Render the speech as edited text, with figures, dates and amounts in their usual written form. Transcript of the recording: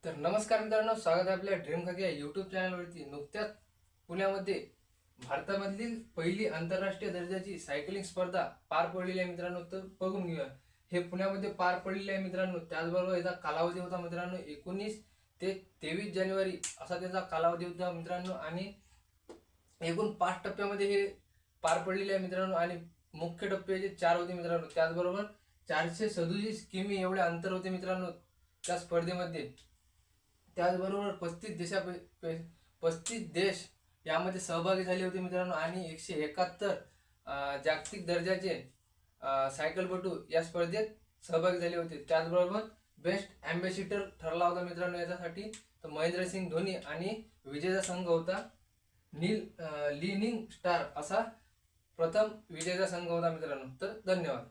तर नमस्कार मित्रांनो, स्वागत आहे आपल्या ड्रीम खाकी या यूट्यूब चॅनलवरती। नुकत्याच पुण्यामध्ये भारतामधील पहिली आंतरराष्ट्रीय दर्जाची सायकलिंग स्पर्धा पार पडलेली आहे मित्रांनो। तर बघून घेऊया हे पुण्यामध्ये पार पडलेले आहे मित्रांनो। त्याचबरोबर याचा कालावधी होता मित्रांनो 19 ते 23 जानेवारी असा त्याचा कालावधी होता मित्रांनो। आणि एकूण 5 टप्प्यामध्ये हे पार पडलेले आहे मित्रांनो। आणि मुख्य टप्पे जे 4 होते मित्रांनो। त्याचबरोबर 437 किमी एवढे अंतर होते मित्रांनो त्या स्पर्धेमध्ये। त्याचबरोबर 35 देश यामध्ये सहभागी झाले होते मित्रांनो। आणि 171 जागतिक दर्जाचे सायकलपटू या स्पर्धेत सहभागी झाले होते। त्याचबरोबर बेस्ट अँबॅसिडर ठरला होता मित्रांनो याच्यासाठी तर महेंद्रसिंग धोनी। आणि विजेता संघ होता लिनिंग स्टार असा प्रथम विजेता संघ होता मित्रांनो। तर धन्यवाद।